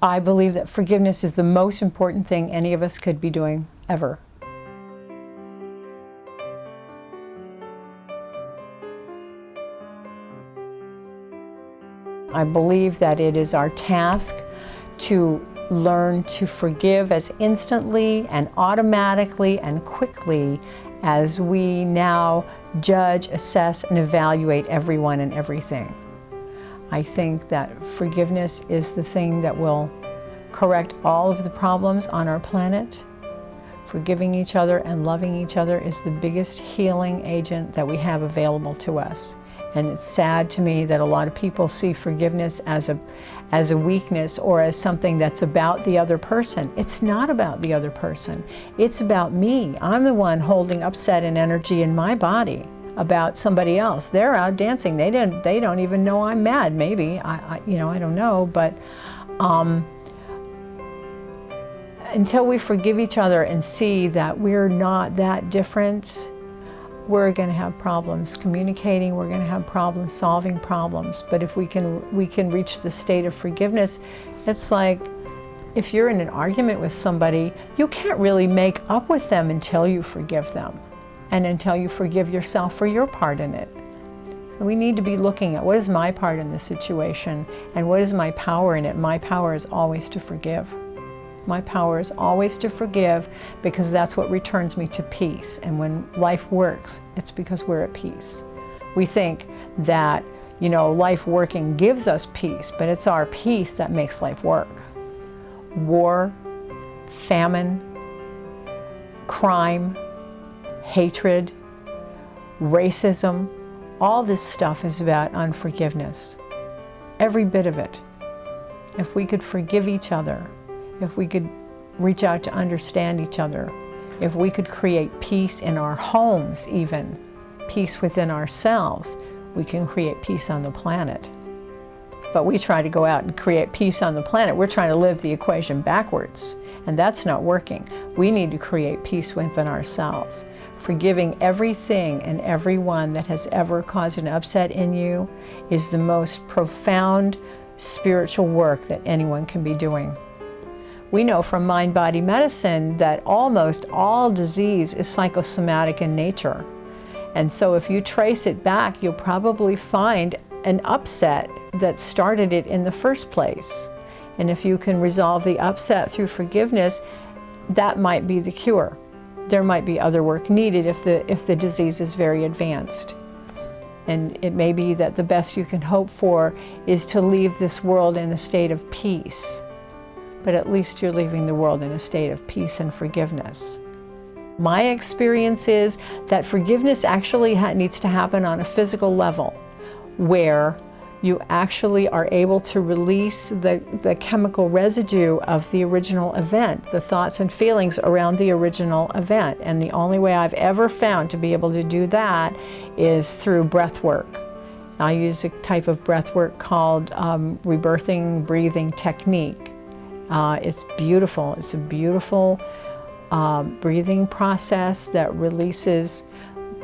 I believe that forgiveness is the most important thing any of us could be doing ever. I believe that it is our task to learn to forgive as instantly and automatically and quickly as we now judge, assess, and evaluate everyone and everything. I think that forgiveness is the thing that will correct all of the problems on our planet. Forgiving each other and loving each other is the biggest healing agent that we have available to us. And it's sad to me that a lot of people see forgiveness as a weakness or as something that's about the other person. It's not about the other person. It's about me. I'm the one holding upset and energy in my body about somebody else. They're out dancing. They don't even know I'm mad. Maybe I don't know. But until we forgive each other and see that we're not that different, we're going to have problems communicating, we're going to have problems solving problems. But if we can reach the state of forgiveness, it's like if you're in an argument with somebody, you can't really make up with them until you forgive them and until you forgive yourself for your part in it. So we need to be looking at what is my part in the situation and what is my power in it. My power is always to forgive. My power is always to forgive because that's what returns me to peace. And when life works, it's because we're at peace. We think that, life working gives us peace, but it's our peace that makes life work. War, famine, crime, hatred, racism, all this stuff is about unforgiveness. Every bit of it. If we could forgive each other, if we could reach out to understand each other, if we could create peace in our homes even, peace within ourselves, we can create peace on the planet. But we try to go out and create peace on the planet. We're trying to live the equation backwards, and that's not working. We need to create peace within ourselves. Forgiving everything and everyone that has ever caused an upset in you is the most profound spiritual work that anyone can be doing. We know from mind-body medicine that almost all disease is psychosomatic in nature. And so if you trace it back, you'll probably find an upset that started it in the first place. And if you can resolve the upset through forgiveness, that might be the cure. There might be other work needed if the disease is very advanced. And it may be that the best you can hope for is to leave this world in a state of peace. But at least you're leaving the world in a state of peace and forgiveness. My experience is that forgiveness actually needs to happen on a physical level, where you actually are able to release the chemical residue of the original event, the thoughts and feelings around the original event. And the only way I've ever found to be able to do that is through breath work. I use a type of breath work called rebirthing breathing technique. It's beautiful. It's a beautiful breathing process that releases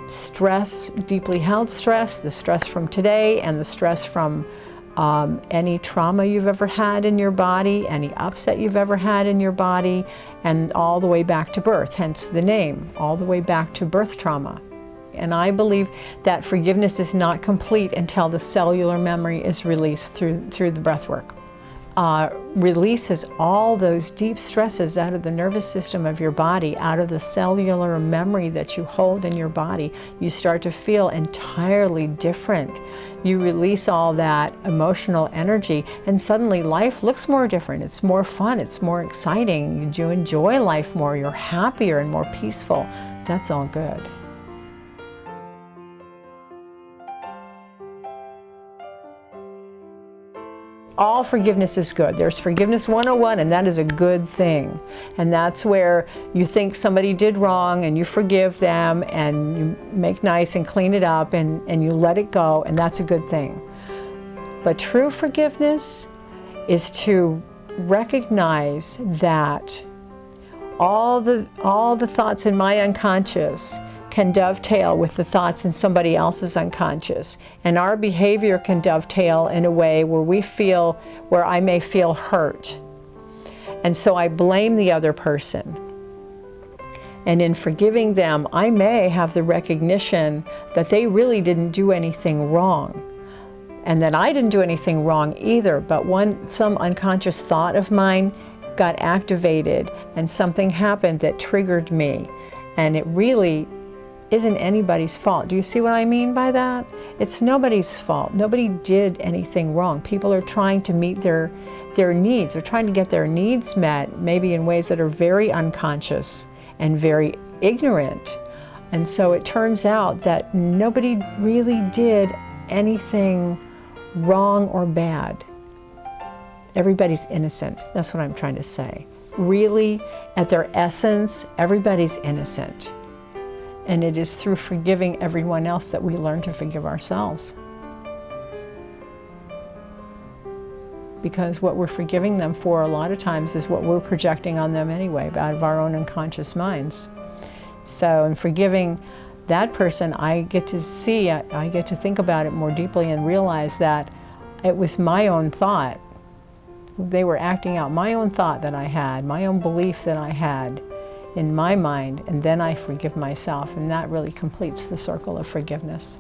stress, deeply held stress, the stress from today and the stress from any trauma you've ever had in your body, any upset you've ever had in your body, and all the way back to birth, hence the name, all the way back to birth trauma. And I believe that forgiveness is not complete until the cellular memory is released through the breath work. Releases all those deep stresses out of the nervous system of your body, out of the cellular memory that you hold in your body. You start to feel entirely different. You release all that emotional energy, and suddenly life looks more different. It's more fun, it's more exciting. You enjoy life more, you're happier and more peaceful. That's all good. All forgiveness is good. There's Forgiveness 101, and that is a good thing. And that's where you think somebody did wrong and you forgive them and you make nice and clean it up and you let it go, and that's a good thing. But true forgiveness is to recognize that all the thoughts in my unconscious can dovetail with the thoughts in somebody else's unconscious. And our behavior can dovetail in a way where I may feel hurt. And so I blame the other person. And in forgiving them, I may have the recognition that they really didn't do anything wrong, and that I didn't do anything wrong either, but some unconscious thought of mine got activated and something happened that triggered me, and it really isn't anybody's fault. Do you see what I mean by that? It's nobody's fault. Nobody did anything wrong. People are trying to meet their needs. They're trying to get their needs met, maybe in ways that are very unconscious and very ignorant. And so it turns out that nobody really did anything wrong or bad. Everybody's innocent. That's what I'm trying to say. Really, at their essence, everybody's innocent. And it is through forgiving everyone else that we learn to forgive ourselves. Because what we're forgiving them for a lot of times is what we're projecting on them anyway, out of our own unconscious minds. So in forgiving that person, I get to see, I get to think about it more deeply and realize that it was my own thought. They were acting out my own thought that I had, my own belief that I had in my mind, and then I forgive myself, and that really completes the circle of forgiveness.